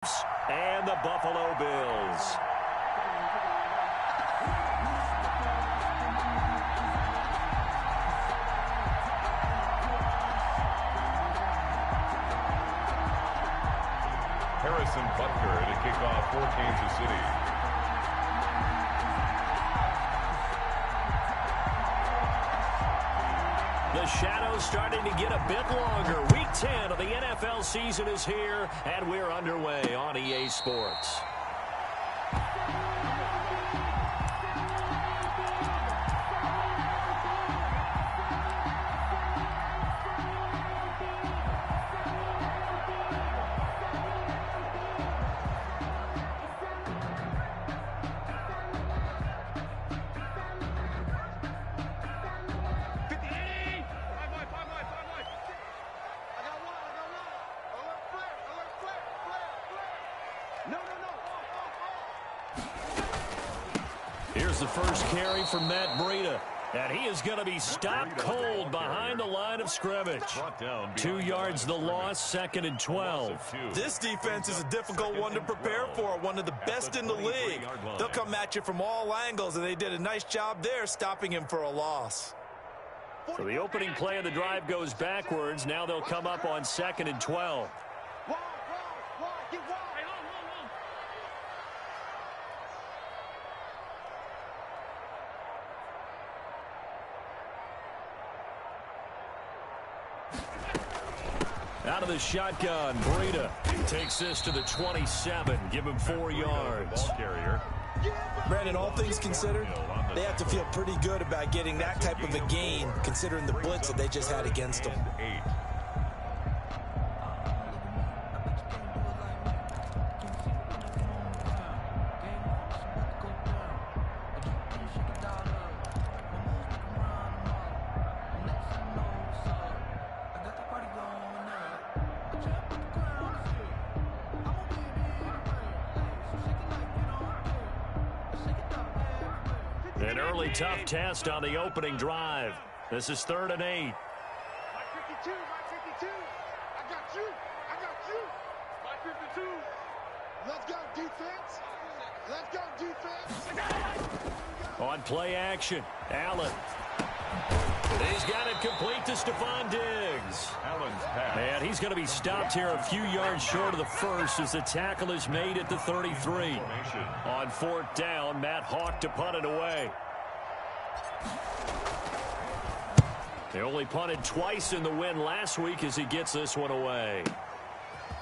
and the Buffalo Bills. Harrison Butker to kick off for Kansas City. The shadow's starting to get a bit longer. Week 10 of the NFL season is here, and we're underway on EA Sports. Here's the first carry from Matt Breida. And he is going to be stopped cold behind the line of scrimmage. 2 yards the loss, 2nd and 12. This defense is a difficult one to prepare for, one of the best in the league. They'll come at you from all angles, and they did a nice job there stopping him for a loss. So the opening play of the drive goes backwards. Now they'll come up on 2nd and 12. Out of the shotgun, Breida takes this to the 27. Give him 4 yards. Ball carrier. Brandon, all things considered, they have to feel pretty good about getting that type of a gain, considering the blitz that they just had against them. 8. An early tough test on the opening drive. This is 3rd and 8. My 52, my 52. I got you. I got you. My 52. Let's go, defense. Let's go, defense. On play action, Allen. He's got it complete to Stephon Diggs. Allen's pass. And he's going to be stopped here a few yards short of the first as the tackle is made at the 33. On 4th down, Matt Hawk to punt it away. They only punted twice in the win last week as he gets this one away.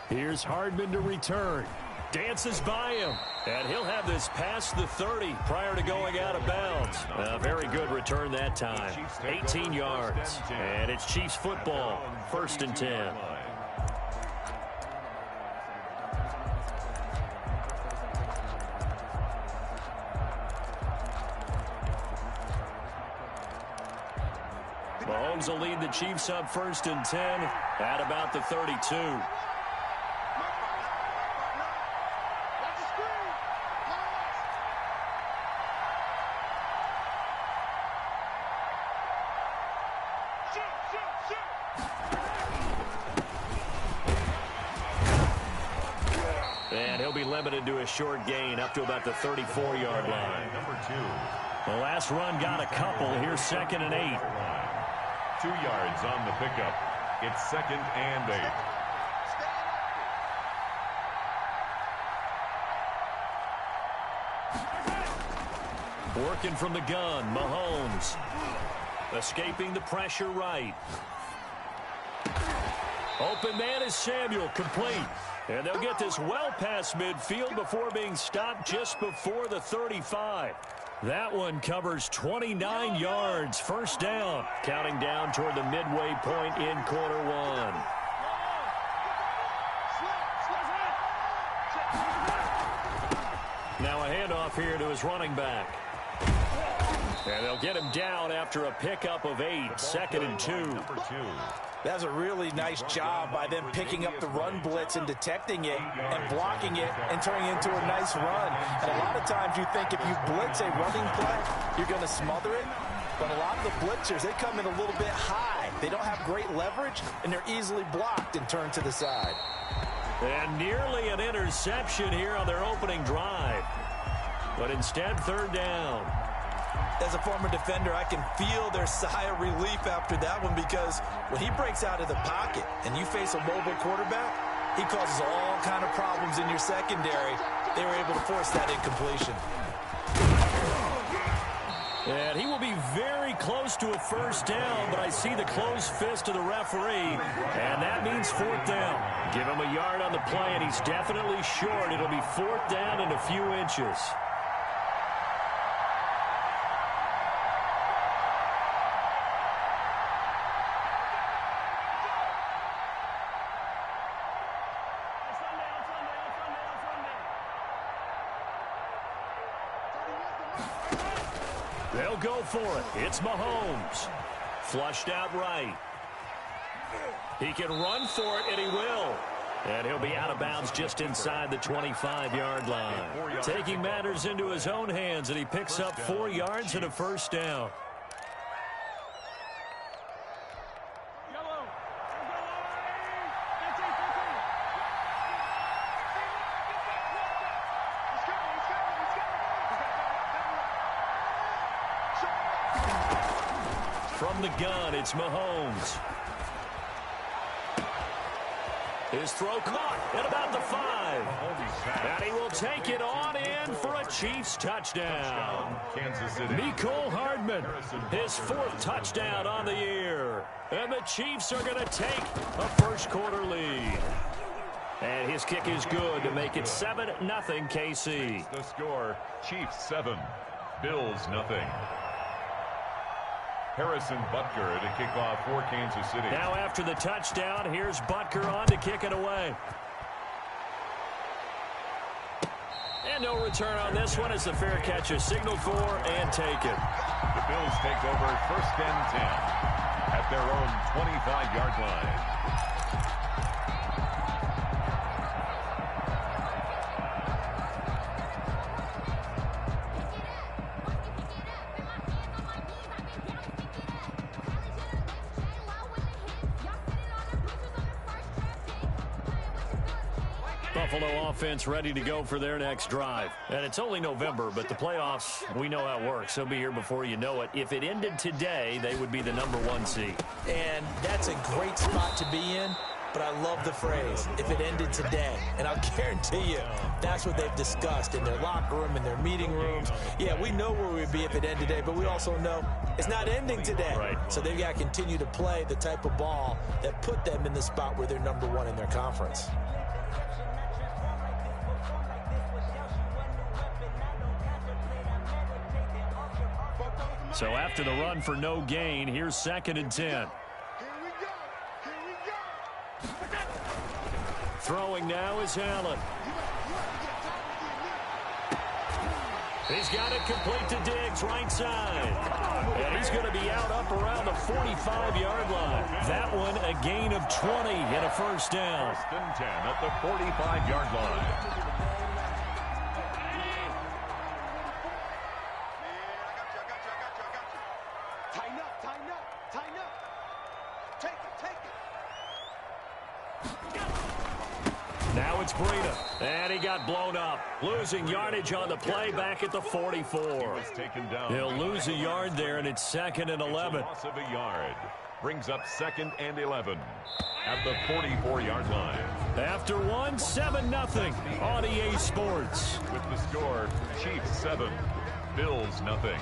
Here's Hardman to return. Dances by him. And he'll have this past the 30 prior to going out of bounds. A very good return that time. 18 yards. And it's Chiefs football. 1st and 10. Mahomes will lead the Chiefs up 1st and 10 at about the 32. And he'll be limited to a short gain up to about the 34-yard line. Number 2. The last run got a couple. Here's 2nd and 8. 2 yards on the pickup. It's 2nd and 8. Working from the gun, Mahomes. Escaping the pressure right. Open man is Samuel, complete. And they'll get this well past midfield before being stopped just before the 35. That one covers 29 yards. 1st down. Counting down toward the midway point in quarter 1. Now a handoff here to his running back. And they'll get him down after a pickup of 8. 2nd and 2. Number 2. That's a really nice job by them picking up the run blitz and detecting it and blocking it and turning it into a nice run. And a lot of times you think if you blitz a running play, you're going to smother it. But a lot of the blitzers, they come in a little bit high. They don't have great leverage, and they're easily blocked and turned to the side. And nearly an interception here on their opening drive. But instead, third down. As a former defender, I can feel their sigh of relief after that one, because when he breaks out of the pocket and you face a mobile quarterback, he causes all kind of problems in your secondary. They were able to force that incompletion. And he will be very close to a first down, but I see the closed fist of the referee, and that means fourth down. Give him a yard on the play, and he's definitely short. It'll be fourth down and a few inches. They'll go for it. It's Mahomes. Flushed out right. He can run for it, and he will. And he'll be out of bounds just inside the 25-yard line. Taking matters into his own hands, and he picks up 4 yards and a first down. From the gun, it's Mahomes. His throw caught at about the 5. And he will take it on in for a Chiefs touchdown. Kansas City. Mecole Hardman, his 4th touchdown on the year. And the Chiefs are going to take a first-quarter lead. And his kick is good to make it 7-0 KC. The score, Chiefs 7, Bills nothing. Harrison Butker to kick off for Kansas City. Now after the touchdown, here's Butker on to kick it away. And no return on this one as the fair catch is signaled for and taken. The Bills take over 1st and 10 at their own 25-yard line. Buffalo offense ready to go for their next drive. And it's only November, but the playoffs, we know how it works. They'll be here before you know it. If it ended today, they would be the #1 seed. And that's a great spot to be in, but I love the phrase, if it ended today. And I'll guarantee you, that's what they've discussed in their locker room, in their meeting rooms. Yeah, we know where we'd be if it ended today, but we also know it's not ending today. Right. So they've got to continue to play the type of ball that put them in the spot where they're #1 in their conference. So after the run for no gain, here's 2nd and 10. Here we go. Here we go. Throwing now is Allen. He's got it complete to Diggs, right side. And he's going to be out up around the 45-yard line. That one a gain of 20 and a first down. 1st and 10 at the 45-yard line. Now it's Breida, and he got blown up. Losing yardage on the play back at the 44. He'll lose a yard there, and it's 2nd and 11. Loss of a yard brings up 2nd and 11 at the 44-yard line. After one, 7-0 on EA Sports. With the score, Chiefs 7, Bills nothing.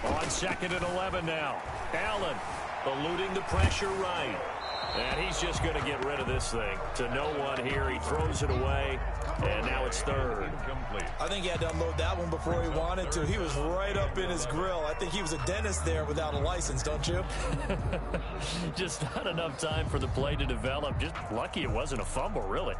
On 2nd and 11 now. Allen eluding the pressure right. And he's just going to get rid of this thing. To no one here. He throws it away. And now it's 3rd. Incomplete. I think he had to unload that one before he wanted to. He was right up in his grill. I think he was a dentist there without a license, don't you? Just not enough time for the play to develop. Just lucky it wasn't a fumble, really.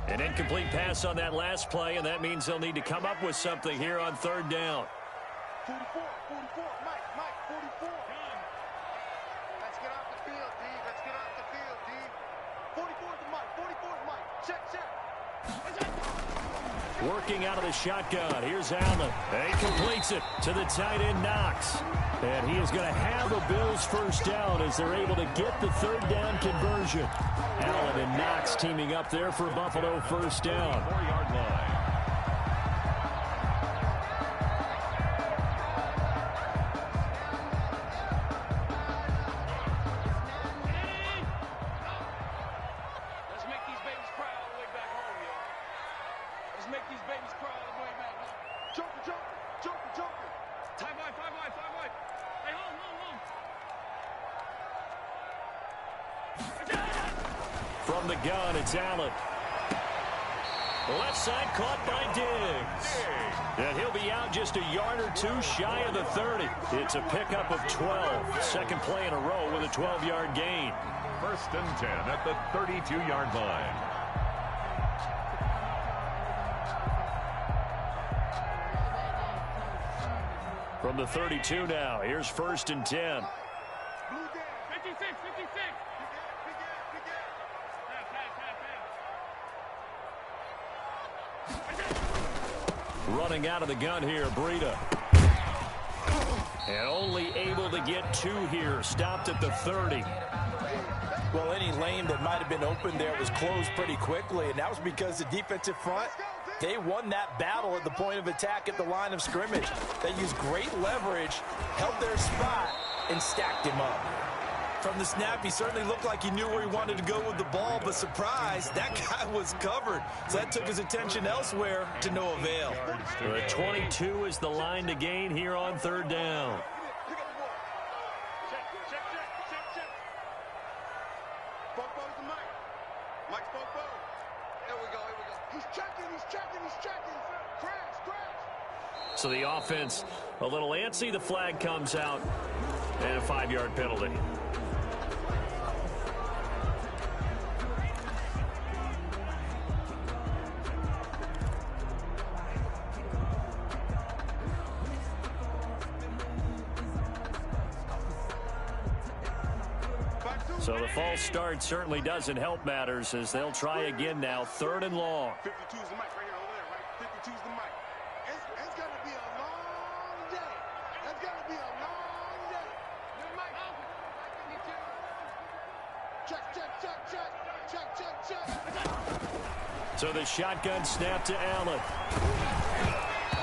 An incomplete pass on that last play, and that means they'll need to come up with something here on 3rd down. 44, 44. Working out of the shotgun. Here's Allen. And he completes it to the tight end, Knox. And he is going to have a Bills first down as they're able to get the third down conversion. Allen and Knox teaming up there for Buffalo first down. 4-yard line. Let's make these babies cry all the way back home, yo. Let's make these babies cry all the way back home. Joker, Joker, Joker, Joker. 5 wide, 5 wide, 5 wide. Hey, home, home, home. From the gun, it's Allen. Left side caught by Diggs. And he'll be out just a yard or two shy of the 30. It's a pickup of 12. Second play in a row with a 12-yard gain. First and 10 at the 32-yard line. From the 32 now, here's first and 10. Blue down. 56, 56. Big it. Pass. Running out of the gun here, Breida. And only able to get 2 here. Stopped at the 30. Well, any lane that might have been open there was closed pretty quickly, and that was because the defensive front, they won that battle at the point of attack at the line of scrimmage. They used great leverage, held their spot, and stacked him up. From the snap, he certainly looked like he knew where he wanted to go with the ball, but surprise, that guy was covered. So that took his attention elsewhere to no avail. 22 is the line to gain here on third down. Bobo's the mic. Mike's Bobo. Here we go. He's checking. Crash. So the offense a little antsy. The flag comes out and a 5-yard penalty. So the false start certainly doesn't help matters as they'll try again now. Third and long. 52's the mic right here over there, right? 52's the mic. It's going to be a long day. It's going to be a long day. New mic. 52. Check. So the shotgun snap to Allen.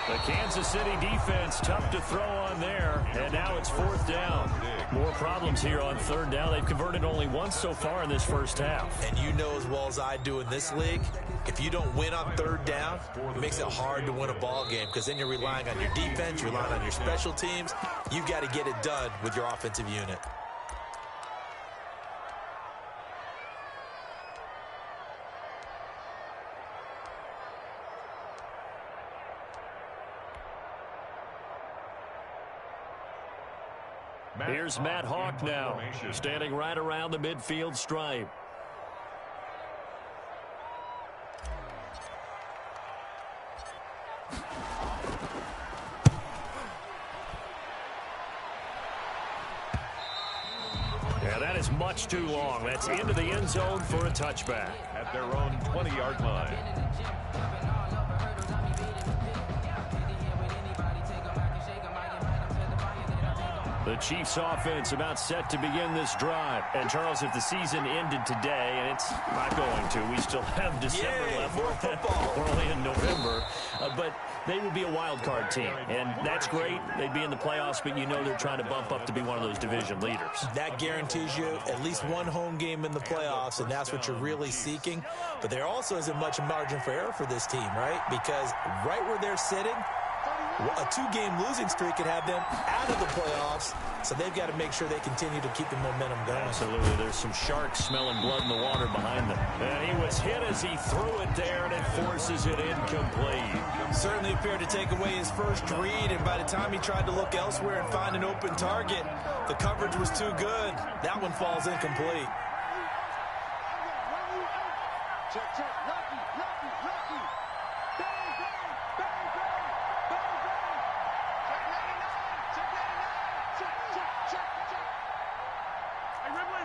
The Kansas City defense tough to throw on there, and now it's fourth down. More problems here on third down. They've converted only once so far in this first half. And you know as well as I do in this league, if you don't win on third down, it makes it hard to win a ball game because then you're relying on your defense, you're relying on your special teams. You've got to get it done with your offensive unit. Here's Matt Hawk now, standing right around the midfield stripe. Yeah, that is much too long. That's into the end zone for a touchback. At their own 20-yard line. The Chiefs offense about set to begin this drive. And Charles, if the season ended today, and it's not going to, we still have December left. More football. We're only in November. But they would be a wild card team. And that's great. They'd be in the playoffs, but you know they're trying to bump up to be one of those division leaders. That guarantees you at least one home game in the playoffs, and that's what you're really seeking. But there also isn't much margin for error for this team, right? Because right where they're sitting, a 2-game losing streak could have them out of the playoffs, so they've got to make sure they continue to keep the momentum going. Absolutely. There's some sharks smelling blood in the water behind them. And he was hit as he threw it there, and it forces it incomplete. Certainly appeared to take away his first read, and by the time he tried to look elsewhere and find an open target, the coverage was too good. That one falls incomplete. Check. Lucky. Bang. Check. Hey, Ridley.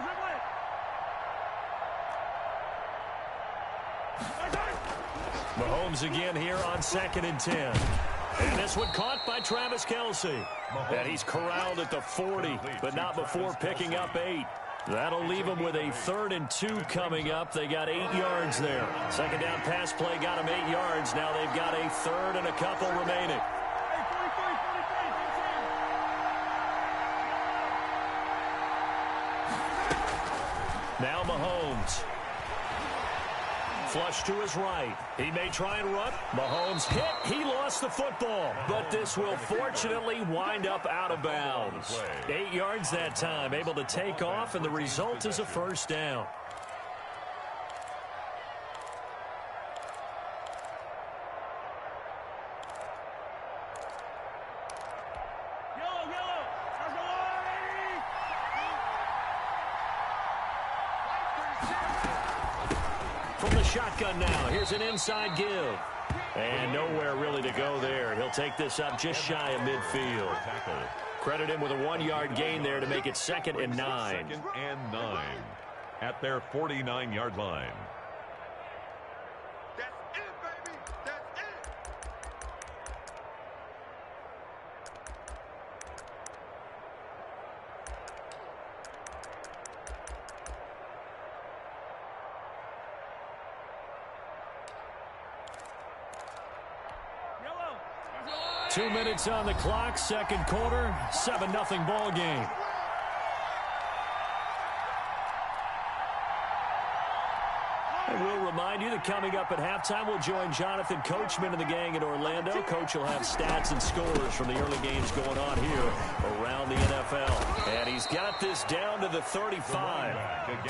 Mahomes again here on 2nd and 10. And this one caught by Travis Kelce. And he's corralled at the 40, but not before picking up 8. That'll leave them with a 3rd and 2 coming up. They got 8 yards there. Second down pass play got them 8 yards. Now they've got a 3rd and a couple remaining. Now Mahomes. Flush to his right. He may try and run. Mahomes hit. He lost the football. But this will fortunately wind up out of bounds. 8 yards that time. Able to take off, and the result is a first down. From the shotgun now, here's an inside give. And nowhere really to go there. He'll take this up just shy of midfield. Credit him with a 1-yard gain there to make it 2nd and 9. 2nd and 9 at their 49-yard line. That's it, baby. That's it. Yellow. 2 minutes on the clock, second quarter, 7-0 ball game. And we'll remind you that coming up at halftime, we'll join Jonathan Coachman and the gang in Orlando. Coach will have stats and scores from the early games going on here around the NFL. And he's got this down to the 35.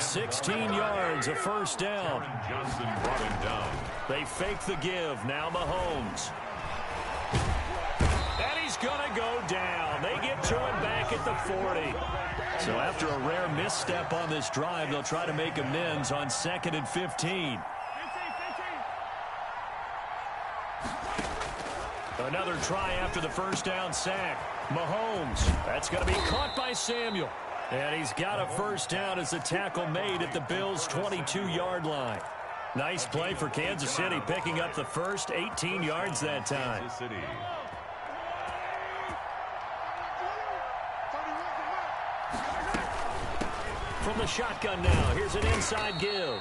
16 yards, a first down. Johnson brought him down. They fake the give. Now Mahomes. And he's going to go down. They get to him back at the 40. So after a rare misstep on this drive, they'll try to make amends on 2nd and 15. Another try after the first down sack. Mahomes. That's going to be caught by Samuel. And he's got a first down as the tackle made at the Bills' 22-yard line. Nice play for Kansas City, picking up the first, 18 yards that time. Kansas City. From the shotgun now, here's an inside give.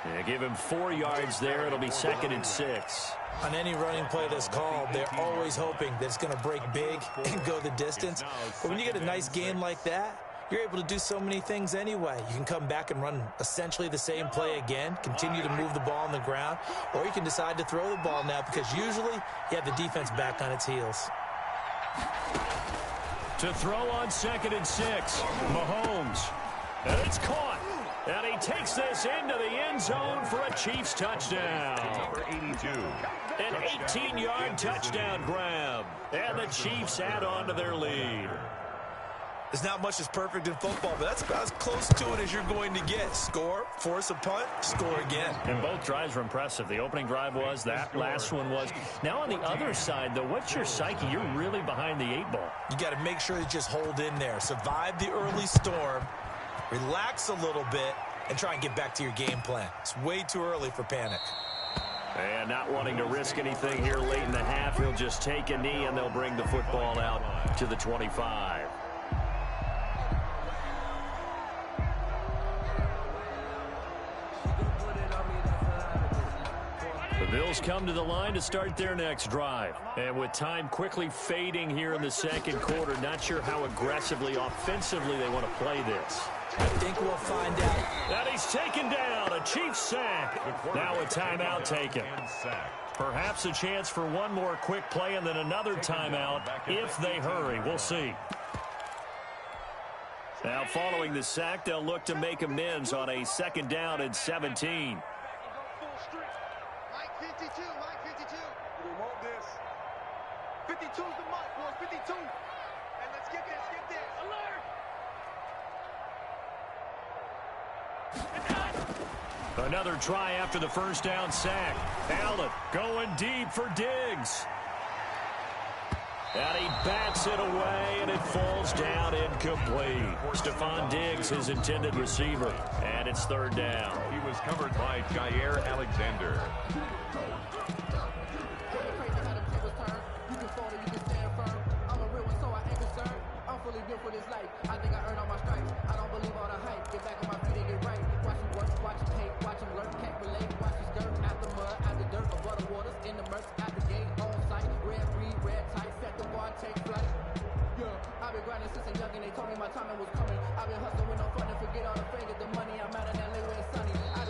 Yeah, give him 4 yards there. It'll be 2nd and 6. On any running play that's called, they're always hoping that it's going to break big and go the distance. But when you get a nice game like that, you're able to do so many things anyway. You can come back and run essentially the same play again, continue to move the ball on the ground, or you can decide to throw the ball now because usually you have the defense back on its heels. To throw on 2nd and 6, Mahomes. And it's caught. And he takes this into the end zone for a Chiefs touchdown. Number 82. An 18-yard touchdown grab. And the Chiefs add on to their lead. There's not much that's perfect in football, but that's about as close to it as you're going to get. Score, force a punt, score again. And both drives were impressive. The opening drive was, that last one was. Now on the other side, though, what's your psyche? You're really behind the 8 ball. You got to make sure you just hold in there. Survive the early storm, relax a little bit, and try and get back to your game plan. It's way too early for panic. And not wanting to risk anything here late in the half, he'll just take a knee, and they'll bring the football out to the 25. The Bills come to the line to start their next drive. And with time quickly fading here in the second quarter, not sure how aggressively, offensively they want to play this. I think we'll find out. And he's taken down. A Chiefs sack. Now a timeout taken. Perhaps a chance for one more quick play and then another timeout if they hurry. We'll see. Now following the sack, they'll look to make amends on a 2nd down and 17. Mike 52, Mike 52. We want this. 52's the mark, boys, 52. And let's get this, alert. Another try after the first down sack. Allen going deep for Diggs. And he bats it away, and it falls down incomplete. Stephon Diggs, his intended receiver, and it's third down. He was covered by Jair Alexander.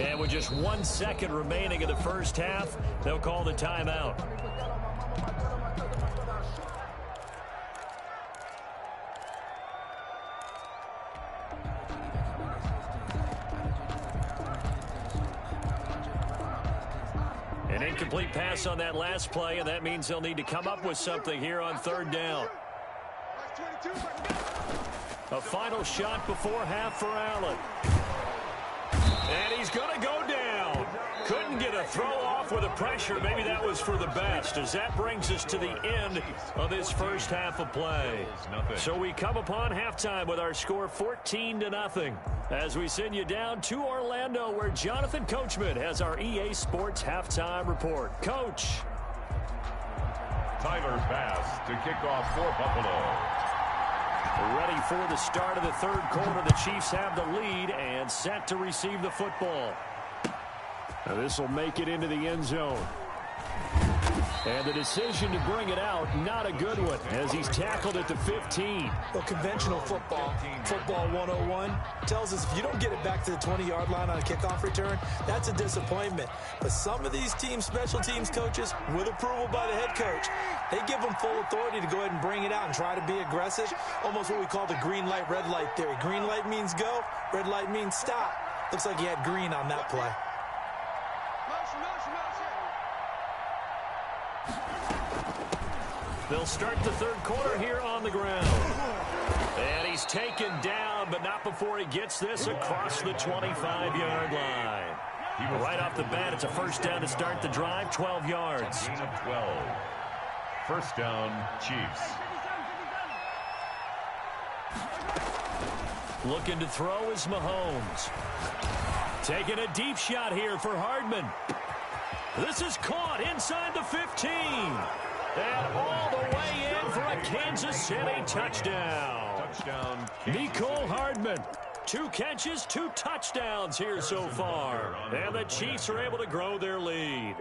And with just 1 second remaining in the first half, they'll call the timeout. An incomplete pass on that last play, and that means they'll need to come up with something here on third down. A final shot before half for Allen. And he's going to go down. Couldn't get a throw off with the pressure. Maybe that was for the best, as that brings us to the end of this first half of play. So we come upon halftime with our score 14-0. As we send you down to Orlando, where Jonathan Coachman has our EA Sports halftime report. Coach. Tyler Bass to kick off for Buffalo. Ready for the start of the third quarter. The Chiefs have the lead and set to receive the football. Now this will make it into the end zone. And the decision to bring it out, not a good one, as he's tackled at the 15. Well, conventional football 101, tells us if you don't get it back to the 20-yard line on a kickoff return, that's a disappointment. But some of these teams, special teams coaches, with approval by the head coach, they give them full authority to go ahead and bring it out and try to be aggressive, almost what we call the green light, red light theory. Green light means go, red light means stop. Looks like he had green on that play. They'll start the third quarter here on the ground. And he's taken down, but not before he gets this across the 25-yard line. Right off the bat, it's a first down to start the drive, 12 yards. Gain of 12. First down, Chiefs. Looking to throw is Mahomes. Taking a deep shot here for Hardman. This is caught inside the 15. And all the way in for a Kansas City touchdown. Touchdown. Mecole Hardman. 2 catches, 2 touchdowns here so far. And the Chiefs are able to grow their lead.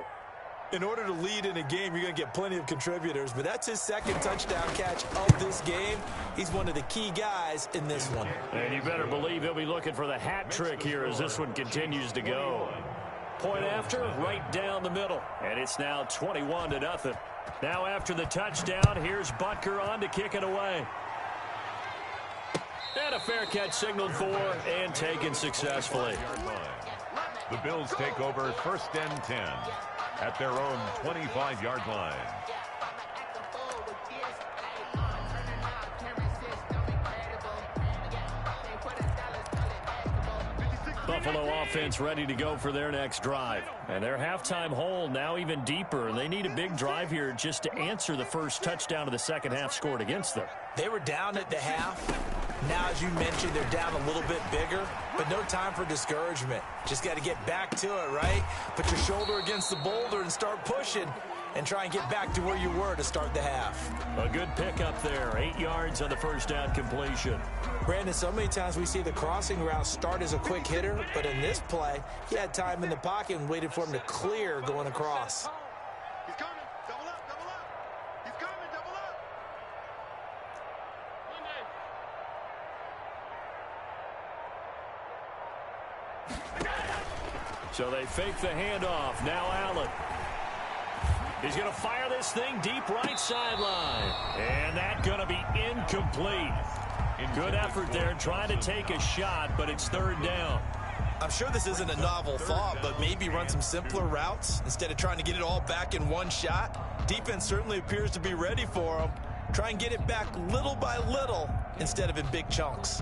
In order to lead in a game, you're going to get plenty of contributors, but that's his second touchdown catch of this game. He's one of the key guys in this one. And you better believe he'll be looking for the hat trick here as this one continues to go. Point after, right down the middle. And it's now 21-0. Now after the touchdown, here's Butker on to kick it away. And a fair catch signaled for and taken successfully. The Bills take over first and 10 at their own 25-yard line. Buffalo offense ready to go for their next drive. And their halftime hole now even deeper. And they need a big drive here just to answer the first touchdown of the second half scored against them. They were down at the half. Now, as you mentioned, they're down a little bit bigger, but no time for discouragement. Just got to get back to it, right? Put your shoulder against the boulder and start pushing and try and get back to where you were to start the half. A good pickup there. 8 yards on the first down completion. Brandon, so many times we see the crossing route start as a quick hitter, but in this play, he had time in the pocket and waited for him to clear going across. He's coming. Double up, double up. He's coming, double up. So they fake the handoff. Now Allen. He's going to fire this thing deep right sideline. And that's going to be incomplete. Good effort there trying to take a shot, but it's third down. I'm sure this isn't a novel thought, but maybe run some simpler routes instead of trying to get it all back in one shot. Defense certainly appears to be ready for him. Try and get it back little by little instead of in big chunks.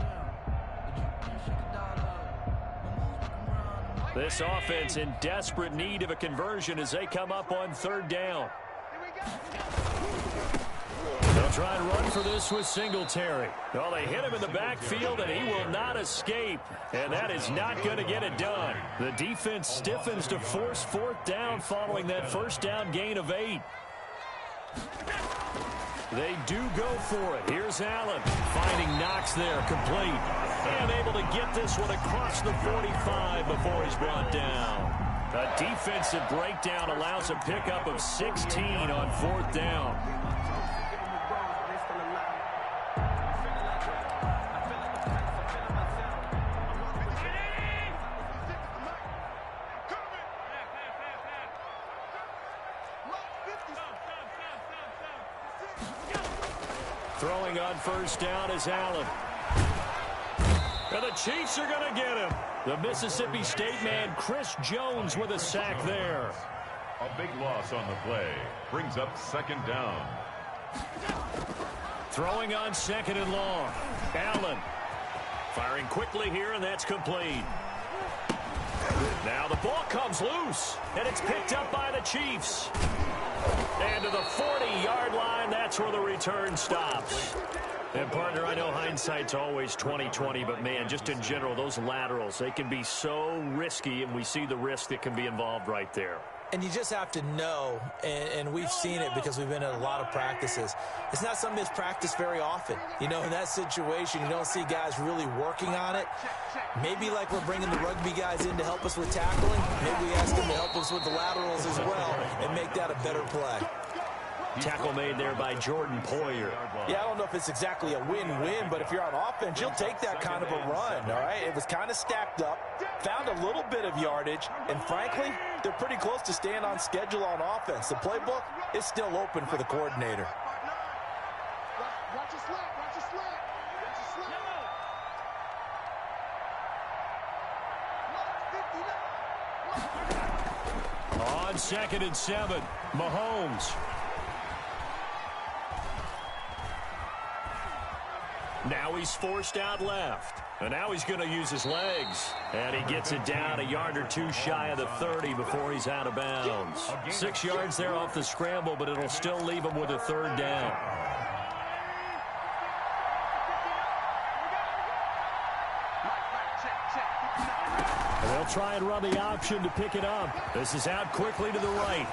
This offense in desperate need of a conversion as they come up on third down. They'll try and run for this with Singletary. Well, they hit him in the backfield, and he will not escape. And that is not going to get it done. The defense stiffens to force fourth down following that first down gain of 8. They do go for it. Here's Allen finding Knox there, complete. And able to get this one across the 45 before he's brought down. A defensive breakdown allows a pickup of 16 on fourth down. Throwing on first down is Allen. And the Chiefs are going to get him. The Mississippi State man, Chris Jones, with a sack there. A big loss on the play. Brings up second down. Throwing on second and long. Allen firing quickly here, and that's complete. Now the ball comes loose, and it's picked up by the Chiefs. And to the 40-yard line, that's where the return stops. And, partner, I know hindsight's always 20/20, but, man, just in general, those laterals, they can be so risky, and we see the risk that can be involved right there. And you just have to know, and we've seen it because we've been at a lot of practices. It's not something that's practiced very often. You know, in that situation, you don't see guys really working on it. Maybe like we're bringing the rugby guys in to help us with tackling. Maybe we ask them to help us with the laterals as well and make that a better play. Tackle made there by Jordan Poyer. Yeah, I don't know if it's exactly a win-win, but if you're on offense, you'll take that kind of a run, all right? It was kind of stacked up, found a little bit of yardage, and frankly, they're pretty close to staying on schedule on offense. The playbook is still open for the coordinator. Watch your slap, watch your slap. Watch your slap. On second and 7, Mahomes. Now he's forced out left. And now he's going to use his legs. And he gets it down a yard or two shy of the 30 before he's out of bounds. 6 yards there off the scramble, but it'll still leave him with a third down. And they'll try and run the option to pick it up. This is out quickly to the right.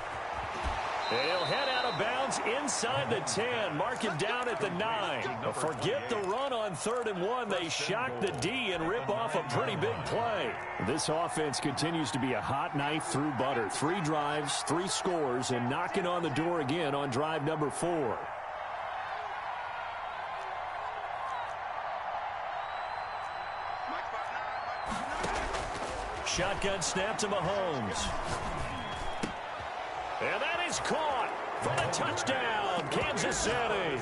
And he'll head out of bounds inside the 10. Mark him down at the 9. But forget the run on 3rd and 1. They shock the D and rip off a pretty big play. This offense continues to be a hot knife through butter. 3 drives, 3 scores, and knocking on the door again on drive number 4. Shotgun snap to Mahomes. And that is caught for the touchdown, Kansas City.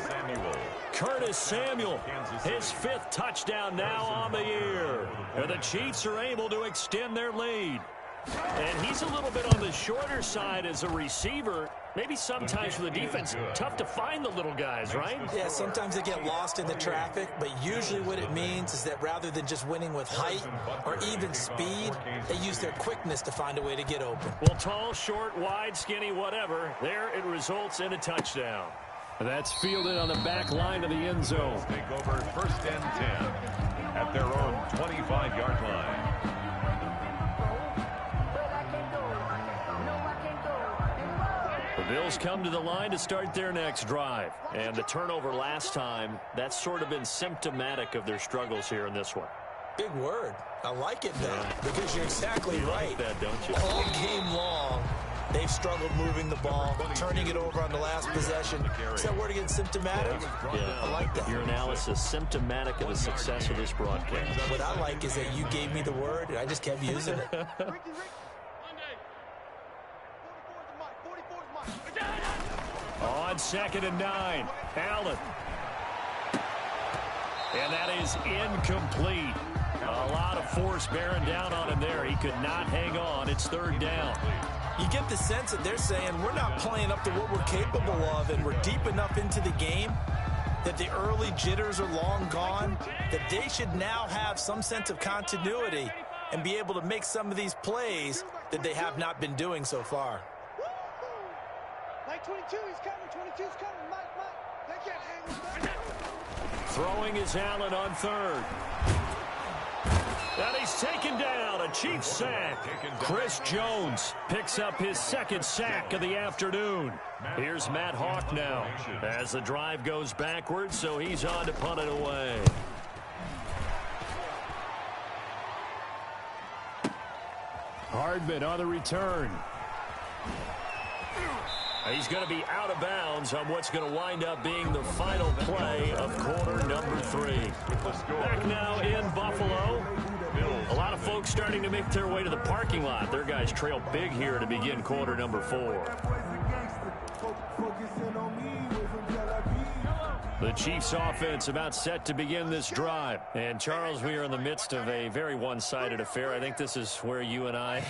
Curtis Samuel, his 5th touchdown now on the year. And the Chiefs are able to extend their lead. And he's a little bit on the shorter side as a receiver. Maybe sometimes for the defense, tough to find the little guys, right? Yeah, sometimes they get lost in the traffic, but usually what it means is that rather than just winning with height or even speed, they use their quickness to find a way to get open. Well, tall, short, wide, skinny, whatever, there it results in a touchdown. That's fielded on the back line of the end zone. Take over 1st and 10 at their own 25-yard line. The Bills come to the line to start their next drive. And the turnover last time, that's sort of been symptomatic of their struggles here in this one. Big word. I like it, though, because you're exactly right. Like that, don't you? All game long, they've struggled moving the ball, turning it over on the last possession. Is that word again, symptomatic? Yeah, I like that. Your analysis symptomatic of the success of this broadcast. What I like is that you gave me the word, and I just kept using it. On 2nd and 9, Allen. And that is incomplete. A lot of force bearing down on him there. He could not hang on. It's 3rd down. You get the sense that they're saying we're not playing up to what we're capable of, and we're deep enough into the game that the early jitters are long gone, that they should now have some sense of continuity and be able to make some of these plays that they have not been doing so far. Mike 22, he's coming. 22's coming. Mike. Throwing is Allen on third. And he's taken down. A Chiefs sack. Chris Jones picks up his second sack of the afternoon. Here's Matt Hawk now as the drive goes backwards, so he's on to punt it away. Hardman on the return. He's going to be out of bounds on what's going to wind up being the final play of quarter number 3. Back now in Buffalo. A lot of folks starting to make their way to the parking lot. Their guys trail big here to begin quarter number 4. The Chiefs offense about set to begin this drive. And Charles, we are in the midst of a very one-sided affair. I think this is where you and I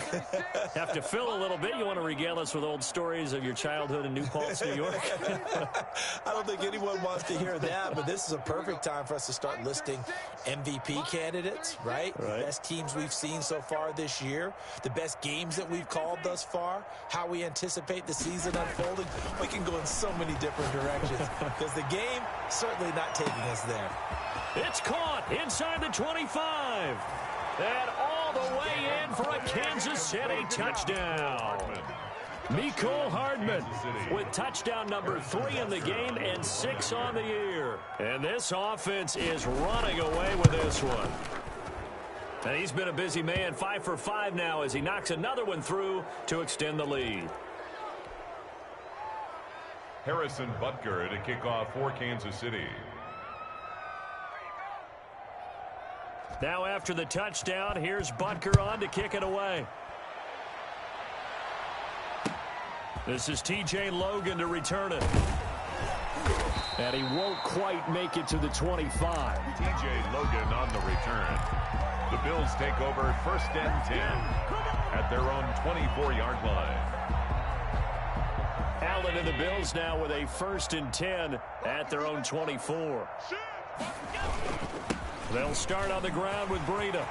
have to fill a little bit. You want to regale us with old stories of your childhood in New Paltz, New York? I don't think anyone wants to hear that, but this is a perfect time for us to start listing MVP candidates, right? Best teams we've seen so far this year, the best games that we've called thus far, how we anticipate the season unfolding. We can go in so many different directions because the game certainly not taking us there. It's caught inside the 25. And all the way in for a Kansas City touchdown. Mecole Hardman with touchdown number 3 in the game and 6 on the year. And this offense is running away with this one. And he's been a busy man, 5 for 5 now as he knocks another one through to extend the lead. Harrison Butker to kick off for Kansas City. Now after the touchdown, here's Butker on to kick it away. This is T.J. Logan to return it. And he won't quite make it to the 25. T.J. Logan on the return. The Bills take over first and 10 at their own 24-yard line. Allen and the Bills now with a first and 10 at their own 24. They'll start on the ground with Breida.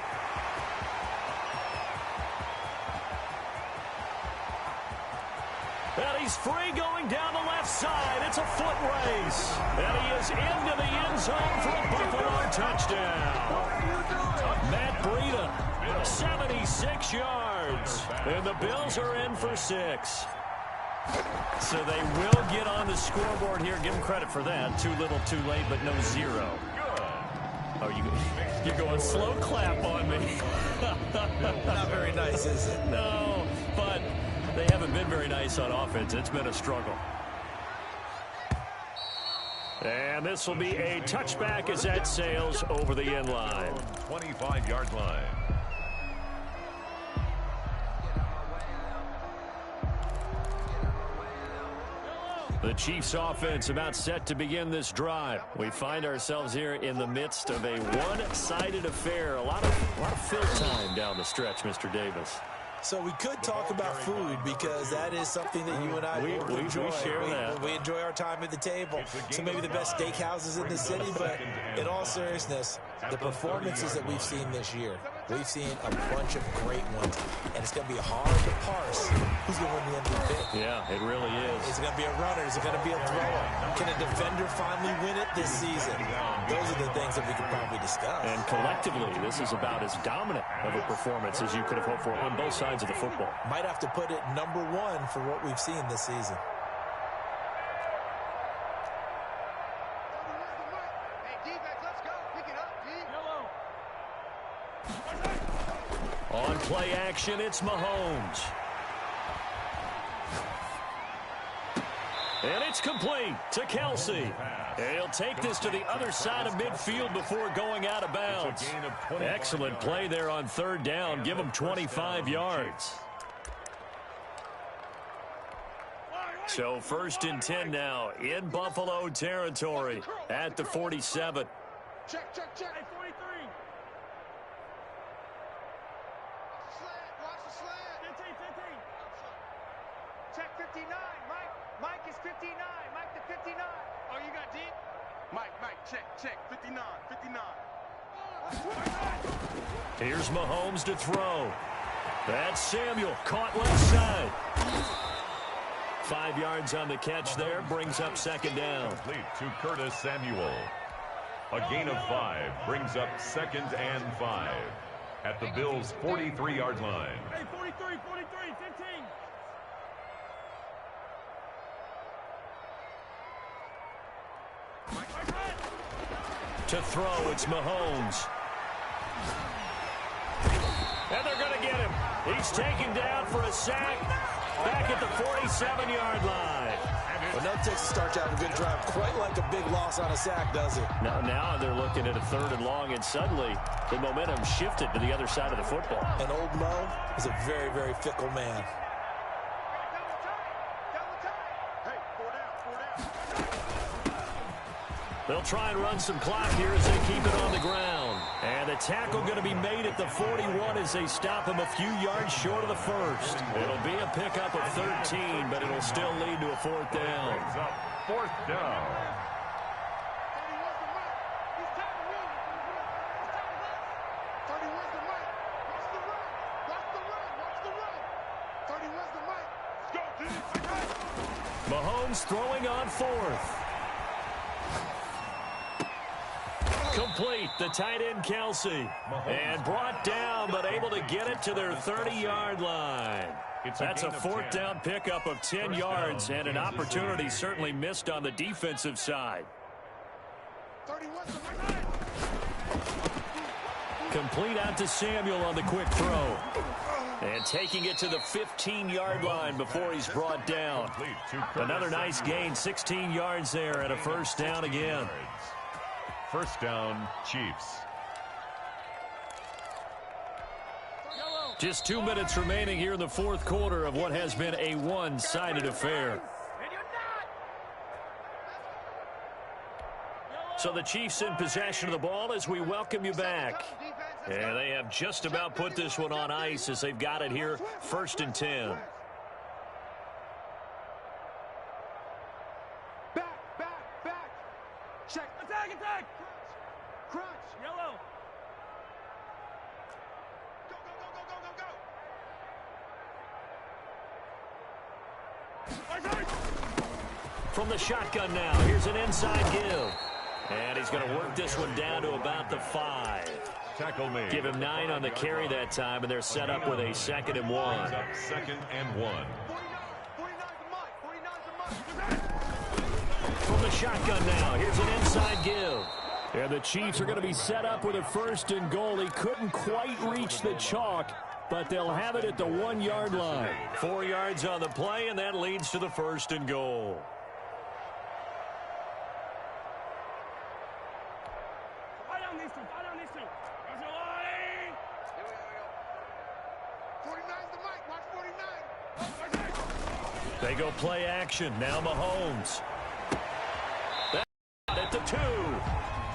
And he's free going down the left side. It's a foot race. And he is into the end zone for a Buffalo touchdown. Matt Breida, 76 yards. And the Bills are in for 6. So they will get on the scoreboard here. Give them credit for that. Too little, too late, but no 0. Oh, you're going slow clap on me. Not very nice, is it? No, but they haven't been very nice on offense. It's been a struggle. And this will be a touchback as that sails over the end line. 25-yard line. The Chiefs offense about set to begin this drive. We find ourselves here in the midst of a one-sided affair. A lot of fill time down the stretch, Mr. Davis. So we could talk about food because that is something that you and I enjoy. We share that. We enjoy our time at the table. So maybe the best steakhouses in the city, but in all seriousness, the performances that we've seen this year, we've seen a bunch of great ones, and it's going to be hard to parse who's going to win the MVP. Yeah, it really is. Is it going to be a runner? Is it going to be a thrower? Can a defender finally win it this season? Those are the things that we could probably discuss. And collectively, this is about as dominant of a performance as you could have hoped for on both sides of the football. Might have to put it number 1 for what we've seen this season. On play action, it's Mahomes. And it's complete to Kelsey. He'll take this to the other side of midfield before going out of bounds. Excellent play there on third down. Give him 25 yards. So first and 10 now in Buffalo territory at the 47. Check, check, check. Hey, 43. Watch the slant. 15, 15. Check 59. Mike is 59. Mike to 59. Oh, you got deep? Mike, check. 59, 59. Here's Mahomes to throw. That's Samuel, caught left side. 5 yards on the catch there, brings up second down. Complete to Curtis Samuel. A gain of 5 brings up 2nd and 5 at the Bills' 43-yard line. Hey, 43, 15. To throw, it's Mahomes. And they're going to get him. He's taken down for a sack back at the 47-yard line. Well, no takes to start out a good drive. Quite like a big loss on a sack, does it? Now they're looking at a 3rd and long, and suddenly the momentum shifted to the other side of the football. And old Mo is a very, very fickle man. They'll try and run some clock here as they keep it on the ground. And the tackle going to be made at the 41 as they stop him a few yards short of the first. It'll be a pickup of 13, but it'll still lead to a 4th down. 4th down. Mahomes throwing on 4th. Complete, the tight end Kelsey. And brought down, but able to get it to their 30-yard line. That's a 4th down pickup of 10 yards, and an opportunity certainly missed on the defensive side. Complete out to Samuel on the quick throw. And taking it to the 15-yard line before he's brought down. Another nice gain, 16 yards there, and a 1st down again. 1st down, Chiefs. Just 2 minutes remaining here in the 4th quarter of what has been a one-sided affair. So the Chiefs in possession of the ball as we welcome you back. And they have just about put this one on ice as they've got it here, 1st and 10. Back. Check. Attack. Crunch. Yellow. Go. From the shotgun now, here's an inside give. And he's going to work this one down to about the 5. Tackle made. Give him 9 on the carry that time, and they're set up with a 2nd and 1. 2nd and 1. From the shotgun now, here's an inside give. And the Chiefs are going to be set up with a 1st and goal. He couldn't quite reach the chalk, but they'll have it at the 1-yard line. 4 yards on the play, and that leads to the 1st and goal. Fight on these two. 49's the mic. Watch 49. They go play action. Now Mahomes. That's at the 2.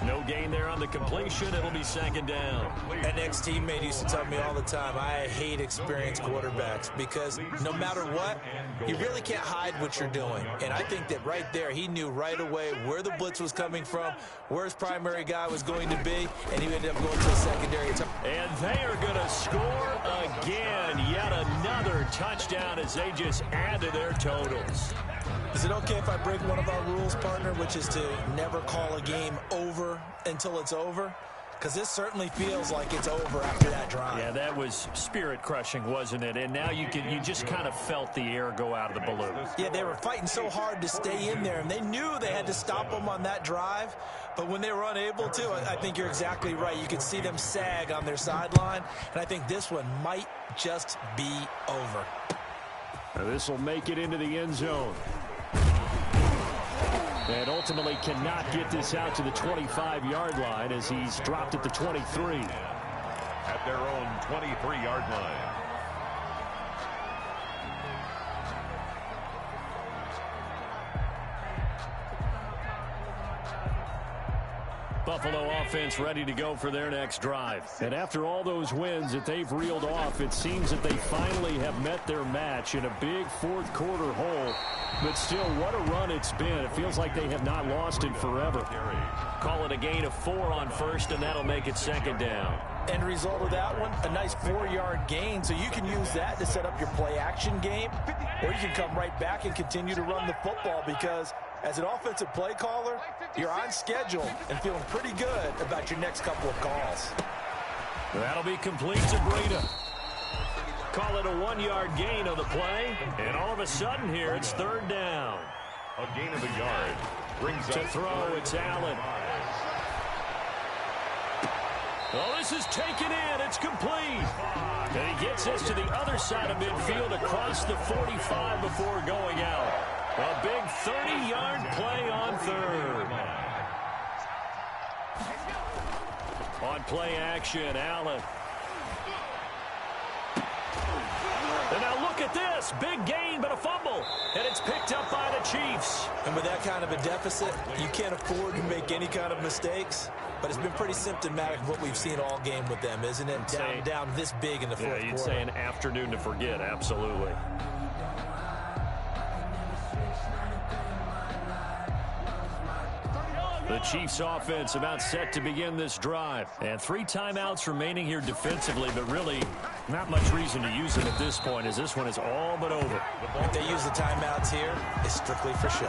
No gain there on the completion. It'll be 2nd down. An ex-teammate used to tell me all the time, I hate experienced quarterbacks because no matter what, you really can't hide what you're doing. And I think that right there, he knew right away where the blitz was coming from, where his primary guy was going to be, and he ended up going to a secondary. And they are going to score again. Yet another touchdown as they just add to their totals. Is it okay if I break one of our rules, partner, which is to never call a game over until it's over? Because this certainly feels like it's over after that drive. Yeah, that was spirit-crushing, wasn't it? And now you just kind of felt the air go out of the balloon. Yeah, they were fighting so hard to stay in there, and they knew they had to stop them on that drive. But when they were unable to, I think you're exactly right. You could see them sag on their sideline, and I think this one might just be over. Now this will make it into the end zone. And ultimately cannot get this out to the 25-yard line as he's dropped at the 23. At their own 23-yard line. Buffalo offense ready to go for their next drive. And after all those wins that they've reeled off, it seems that they finally have met their match in a big fourth quarter hole. But still, what a run it's been. It feels like they have not lost in forever. Call it a gain of 4 on first, and that'll make it second down. End result of that one, a nice 4-yard gain, so you can use that to set up your play-action game, or you can come right back and continue to run the football because as an offensive play caller, you're on schedule and feeling pretty good about your next couple of calls. That'll be complete to Breida. Call it a 1-yard gain on the play, and all of a sudden here it's third down. A gain of a yard. Brings to throw, it's Allen. Well, this is taken in. It's complete. And he gets this to the other side of midfield across the 45 before going out. A big 30-yard play on third. On play action, Allen. And now look at this. Big gain, but a fumble. And it's picked up by the Chiefs. And with that kind of a deficit, you can't afford to make any kind of mistakes. But it's been pretty symptomatic of what we've seen all game with them, isn't it? Down this big in the fourth quarter. Yeah, you'd say an afternoon to forget, absolutely. The Chiefs offense about set to begin this drive. And 3 timeouts remaining here defensively, but really not much reason to use it at this point as this one is all but over. If they use the timeouts here, it's strictly for show.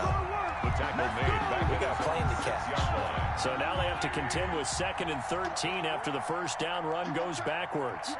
The tackle made. Back we got a plane to catch. So now they have to contend with 2nd and 13 after the first down run goes backwards.